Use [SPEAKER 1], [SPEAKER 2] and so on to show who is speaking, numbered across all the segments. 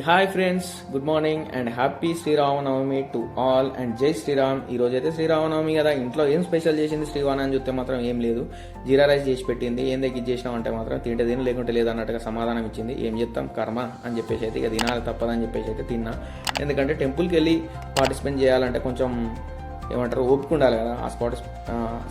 [SPEAKER 1] Hi friends, good morning and happy Sri Rama Navami to all and Jai Sri Ram. ఈ రోజు అయితే శ్రీరామనవమి కదా, ఇంట్లో ఏం స్పెషల్ చేసింది శ్రీవాణి అని చూస్తే మాత్రం ఏం లేదు. జీరా రైస్ చేసి పెట్టింది. ఏం దగ్గర చేసినాం అంటే మాత్రం తింటే తిని లేకుంటే లేదు అన్నట్టుగా సమాధానం ఇచ్చింది. ఏం చెప్తాం, కర్మ అని చెప్పేసి అయితే ఇక తినాలి తప్పదని చెప్పేసి అయితే తిన్నా. ఎందుకంటే టెంపుల్కి వెళ్ళి పార్టిసిపేట్ చేయాలంటే కొంచెం ఏమంటారు ఓపిక ఉండాలి కదా ఆ స్పాట్.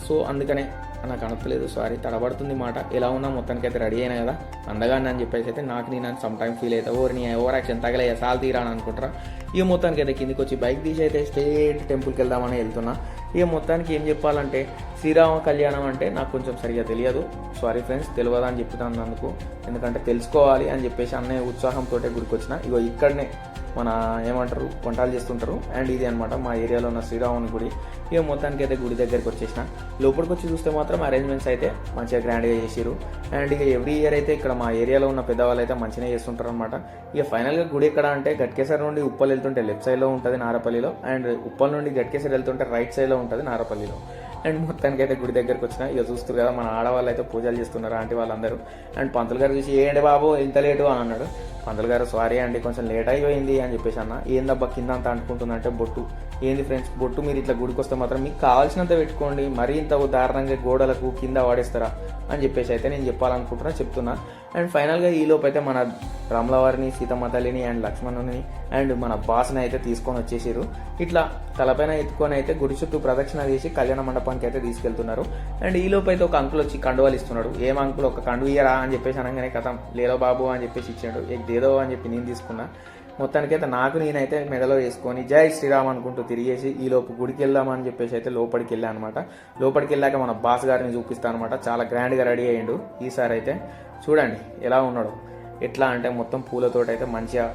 [SPEAKER 1] సో అందుకనే నాకు అనట్లేదు, సారీ తడబడుతుంది మాట. ఎలా ఉన్నా మొత్తానికి అయితే రెడీ అయినా కదా అందగాన్ని అని చెప్పేసి అయితే నాకు నేను సమ్ టైం ఫీల్ అవుతా. నీ ఓవర్ యాక్షన్ తగలయ్యా సాల్ తీరా అని అనుకుంటారా. ఇక మొత్తానికి అయితే కిందికి వచ్చి బైక్ తీసి అయితే స్ట్రేట్ టెంపుల్కి వెళ్దామని వెళ్తున్నా. ఇక మొత్తానికి ఏం చెప్పాలంటే శ్రీరామ కళ్యాణం అంటే నాకు కొంచెం సరిగా తెలియదు. సారీ ఫ్రెండ్స్, తెలియదా అని చెప్తున్నాను అందుకు. ఎందుకంటే తెలుసుకోవాలి అని చెప్పేసి అన్నయ్య ఉత్సాహంతో గుడికి వచ్చిన. ఇగో ఇక్కడనే మన ఏమంటారు వంటలు చేస్తుంటారు. అండ్ ఇది అనమాట మా ఏరియాలో ఉన్న శ్రీరాముని గుడి. ఇక మొత్తానికి అయితే గుడి దగ్గరికి వచ్చేసిన. లోపలికి వచ్చి చూస్తే మాత్రం అరేంజ్మెంట్స్ అయితే మంచిగా గ్రాండ్గా చేసిరు. అండ్ ఇక ఎవ్రీ ఇయర్ అయితే ఇక్కడ మా ఏరియాలో ఉన్న పెద్దవాళ్ళు అయితే మంచిగా చేస్తుంటారు అనమాట. ఇక ఫైనల్గా గుడి ఎక్కడ అంటే గట్కేసర్ నుండి ఉప్పల్ వెళ్తుంటే లెఫ్ట్ సైడ్లో ఉంటుంది నారపల్లిలో, అండ్ ఉప్పల్ నుండి గట్కేసర్ వెళ్తుంటే రైట్ సైడ్లో ఉంటుంది నారపల్లిలో. అండ్ మొత్తానికి అయితే గుడి దగ్గరికి వచ్చిన. ఇక చూస్తారు కదా మన ఆడవాళ్ళు అయితే పూజలు చేస్తున్నారు ఆంటీ వాళ్ళందరూ. అండ్ పంతులు గారు చూసి ఏంటి బాబు ఇంత లేటు అని అన్నాడు. పంతులు గారు సారీ అండి కొంచెం లేట్ అయిపోయింది అని చెప్పేసి అన్న. ఏందబ్బా కింద అంత అంటుకుంటుందంటే బొట్టు. ఏంది ఫ్రెండ్స్ బొట్టు, మీరు ఇట్లా గుడికి వస్తే మాత్రం మీకు కావాల్సినంత పెట్టుకోండి, మరీ ఇంత దారుణంగా గోడలకు కింద వాడేస్తారా అని చెప్పేసి అయితే నేను చెప్పాలనుకుంటున్నా, చెప్తున్నా. అండ్ ఫైనల్గా ఈలోపు అయితే మన రాములవారిని, సీతమ్మ తల్లిని అండ్ లక్ష్మణుని అండ్ మన బాస్ని అయితే తీసుకొని వచ్చేసారు. ఇట్లా తలపైన ఎత్తుకొని అయితే గుడి చుట్టూ ప్రదక్షిణ చేసి కళ్యాణ మండపానికి అయితే తీసుకెళ్తున్నారు. అండ్ ఈలోపు అయితే ఒక అంకుల్ వచ్చి కండువాలు ఇస్తున్నాడు. ఏం అంకుల్ ఒక కండు ఇయ్యరా అని చెప్పేసి అనగానే కథం లేదో బాబు అని చెప్పేసి ఇచ్చాడు. ఏదో అని చెప్పి నేను తీసుకున్నా. మొత్తానికైతే నేనైతే మెడలో వేసుకొని జై శ్రీరామ్ అనుకుంటూ తిరిగేసి ఈలోపు గుడికి వెళ్దామని చెప్పేసి అయితే లోపలికి వెళ్ళా అనమాట. లోపలికి వెళ్ళాక మన బాస్ గారిని చూపిస్తాను అనమాట. చాలా గ్రాండ్గా రెడీ అయ్యిండు ఈసారి అయితే. చూడండి ఎలా ఉన్నాడు. ఎట్లా అంటే మొత్తం పూలతోటి అయితే మంచిగా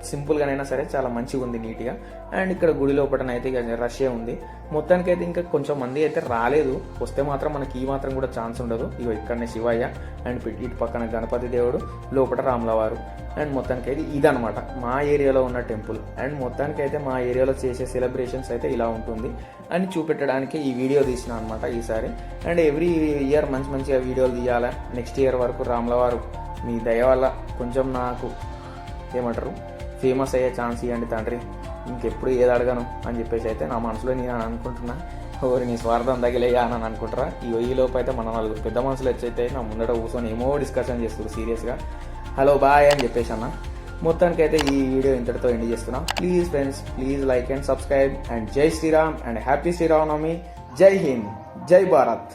[SPEAKER 1] సింపుల్గానైనా సరే చాలా మంచిగా ఉంది, నీట్గా. అండ్ ఇక్కడ గుడి లోపలనైతే ఇక రష్యే ఉంది. మొత్తానికైతే ఇంకా కొంచెం మంది అయితే రాలేదు. వస్తే మాత్రం మనకి ఈ మాత్రం కూడా ఛాన్స్ ఉండదు. ఇగో ఇక్కడనే శివయ్య అండ్ ఇటు పక్కన గణపతి దేవుడు, లోపల రాములవారు. అండ్ మొత్తానికైతే ఇదనమాట మా ఏరియాలో ఉన్న టెంపుల్. అండ్ మొత్తానికైతే మా ఏరియాలో చేసే సెలబ్రేషన్స్ అయితే ఇలా ఉంటుంది అని చూపెట్టడానికి ఈ వీడియో తీసిన అనమాట ఈసారి. అండ్ ఎవ్రీ ఇయర్ మంచిగా వీడియోలు తీయాలి. నెక్స్ట్ ఇయర్ వరకు రాములవారు మీ దయ వల్ల కొంచెం నాకు ఏమంటారు ఫేమస్ అయ్యే ఛాన్స్ ఇవ్వండి తండ్రి, ఇంకెప్పుడు ఏది అడగను అని చెప్పేసి అయితే నా మనసులో నేను అనుకుంటున్నా. ఎవరు నీ స్వార్థం తగిలేయా అని అనుకుంటారా. ఈ లోపు అయితే మన నలుగురు పెద్ద మనుషులు వచ్చైతే నా ముందట కూర్చొని ఏమో డిస్కషన్ చేస్తారు సీరియస్గా. హలో బాయ్ అని చెప్పేసి అన్న. మొత్తానికైతే ఈ వీడియో ఇంతటితో ఎండ్ చేస్తున్నా. Please friends, please like and subscribe. And Jai Sriram and happy Sri Rama Navami. జై హింద్, జై భారత్.